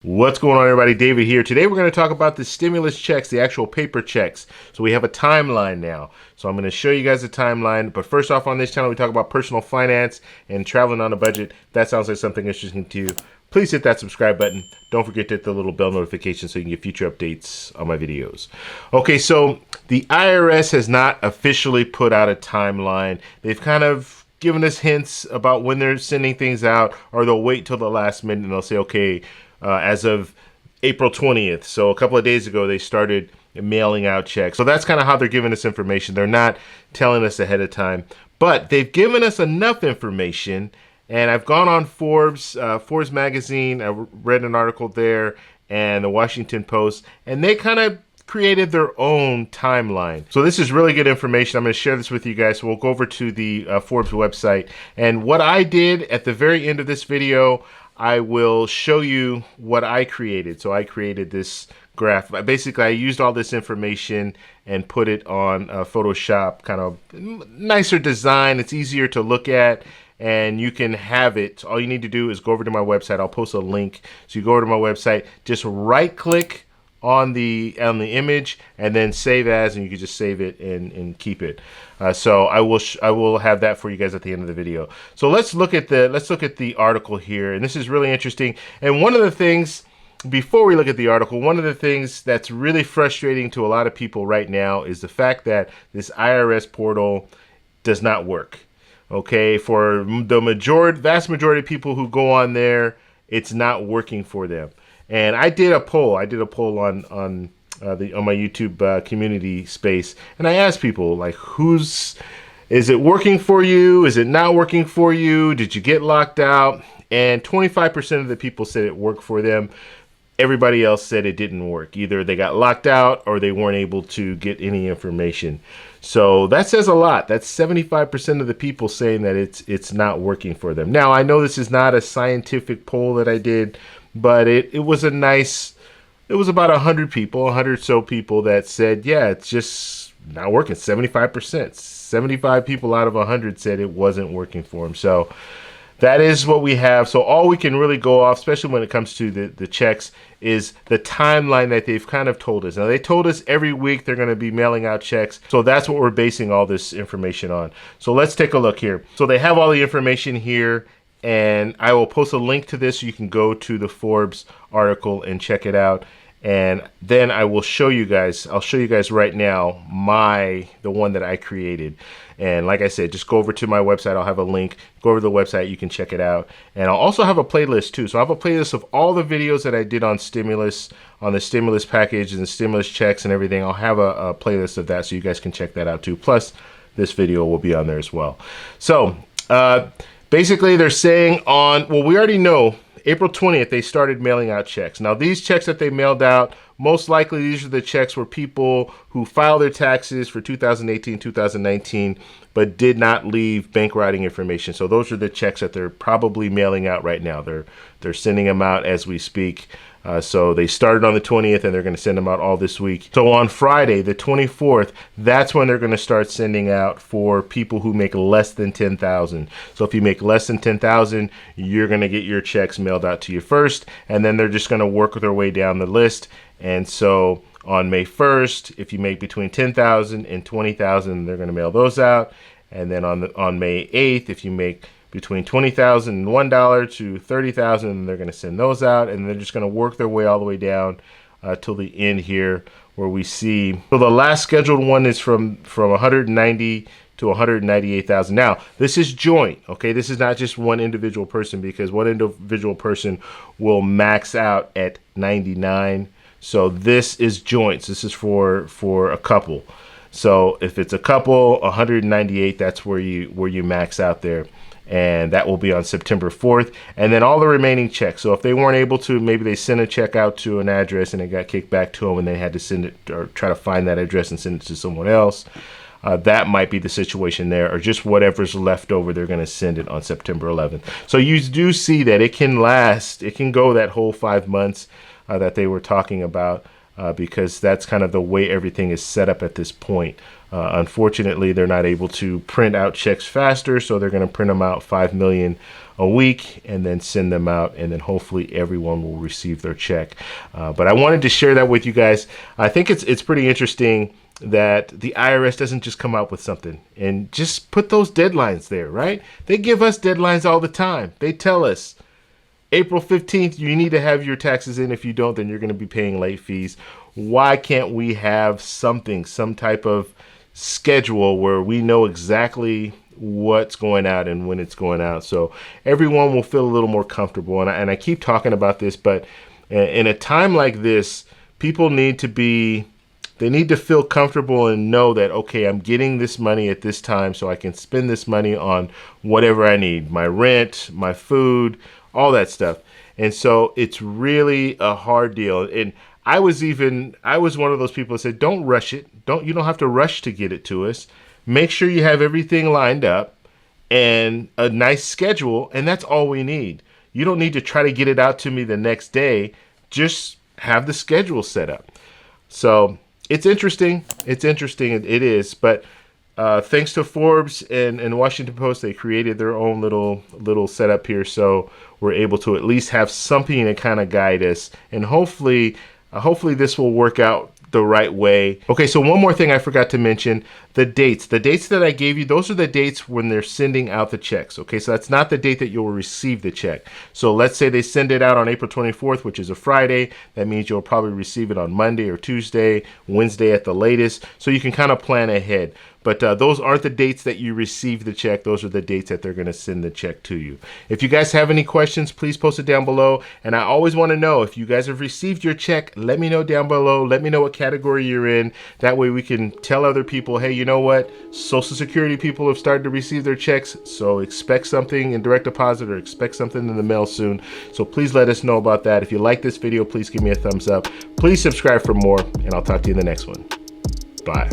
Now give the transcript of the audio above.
What's going on, everybody? David here. Today we're going to talk about the stimulus checks, the actual paper checks. So we have a timeline now. So I'm going to show you guys a timeline. But first off, on this channel, we talk about personal finance and traveling on a budget. If that sounds like something interesting to you, please hit that subscribe button. Don't forget to hit the little bell notification so you can get future updates on my videos. Okay, so the IRS has not officially put out a timeline. They've kind of given us hints about when they're sending things out, or they'll wait till the last minute and they'll say, okay, as of April 20th. So a couple of days ago, they started mailing out checks. So that's kind of how they're giving us information. They're not telling us ahead of time, but they've given us enough information. And I've gone on Forbes magazine. I read an article there, and the Washington Post, and they kind of created their own timeline. So this is really good information. I'm going to share this with you guys. So we'll go over to the Forbes website. And what I did at the very end of this video, I will show you what I created. So I created this graph. Basically, I used all this information and put it on Photoshop, kind of nicer design. It's easier to look at, and you can have it. All you need to do is go over to my website. I'll post a link. So you go over to my website, just right click on the image and then save as, and you can just save it and keep it. So I will have that for you guys at the end of the video. So let's look at the article here, and this is really interesting. And one of the things, before we look at the article, one of the things that's really frustrating to a lot of people right now is the fact that this IRS portal does not work. Okay, for the vast majority of people who go on there, it's not working for them. And I did a poll. I did a poll on my YouTube community space, and I asked people, like, is it working for you? Is it not working for you? Did you get locked out? And 25% of the people said it worked for them. Everybody else said it didn't work. Either they got locked out or they weren't able to get any information. So that says a lot. That's 75% of the people saying that it's not working for them. Now, I know this is not a scientific poll that I did, but it was a nice, it was about 100 people, 100 so people that said, yeah, it's just not working. 75%, 75 people out of 100 said it wasn't working for them. So that is what we have. So all we can really go off, especially when it comes to the checks, is the timeline that they've kind of told us. Now, they told us every week they're going to be mailing out checks. So that's what we're basing all this information on. So let's take a look here. So they have all the information here, and I will post a link to this so you can go to the Forbes article and check it out. And then I will show you guys, I'll show you guys right now the one that I created. And like I said, just go over to my website. I'll have a link. Go over to the website. You can check it out. And I'll also have a playlist too. So I have a playlist of all the videos that I did on stimulus, on the stimulus package and the stimulus checks and everything. I'll have a playlist of that so you guys can check that out too. Plus, this video will be on there as well. So basically, they're saying we already know April 20th, they started mailing out checks. Now, these checks that they mailed out, most likely these are the checks where people who filed their taxes for 2018, 2019, but did not leave bank routing information. So those are the checks that they're probably mailing out right now. They're sending them out as we speak. So they started on the 20th, and they're going to send them out all this week. So on Friday, the 24th, that's when they're going to start sending out for people who make less than $10,000. So if you make less than $10,000, you're going to get your checks mailed out to you first, and then they're just going to work their way down the list. And so on May 1st, if you make between $10,000 and $20,000, they're going to mail those out. And then on May 8th, if you make between $20,001 to $30,000, they're going to send those out, and they're just going to work their way all the way down till the end here, where we see. So the last scheduled one is from 190 to 198,000. Now, this is joint. Okay, this is not just one individual person, because one individual person will max out at 99. So this is joints. This is for a couple. So if it's a couple, 198, that's where you max out there. And that will be on September 4th. And then all the remaining checks. So if they weren't able to, maybe they sent a check out to an address and it got kicked back to them, and they had to send it or try to find that address and send it to someone else. That might be the situation there, or just whatever's left over, they're going to send it on September 11th. So you do see that it can last. It can go that whole 5 months that they were talking about, because that's kind of the way everything is set up at this point. Unfortunately, they're not able to print out checks faster, so they're going to print them out 5 million a week and then send them out, and then hopefully everyone will receive their check. But I wanted to share that with you guys. I think it's pretty interesting that the IRS doesn't just come out with something and just put those deadlines there, right? They give us deadlines all the time. They tell us April 15th, you need to have your taxes in. If you don't, then you're going to be paying late fees. Why can't we have something, some type of schedule where we know exactly what's going out and when it's going out, so everyone will feel a little more comfortable? And I keep talking about this, but in a time like this, people need to feel comfortable and know that, okay, I'm getting this money at this time so I can spend this money on whatever I need, my rent, my food, all that stuff. And so it's really a hard deal. And I was one of those people that said, don't rush it. You don't have to rush to get it to us. Make sure you have everything lined up and a nice schedule, and that's all we need. You don't need to try to get it out to me the next day. Just have the schedule set up. So it's interesting. It's interesting. It is. But thanks to Forbes and Washington Post, they created their own little setup here, so we're able to at least have something to kind of guide us, and hopefully this will work out the right way. Okay, so one more thing I forgot to mention, the dates. The dates that I gave you, those are the dates when they're sending out the checks. Okay, so that's not the date that you'll receive the check. So let's say they send it out on April 24th, which is a Friday. That means you'll probably receive it on Monday or Tuesday, Wednesday at the latest. So you can kind of plan ahead. But those aren't the dates that you receive the check. Those are the dates that they're going to send the check to you. If you guys have any questions, please post it down below. And I always want to know, if you guys have received your check, let me know down below. Let me know what category you're in. That way we can tell other people, hey, you know what? Social Security people have started to receive their checks. So expect something in direct deposit or expect something in the mail soon. So please let us know about that. If you like this video, please give me a thumbs up. Please subscribe for more, and I'll talk to you in the next one. Bye.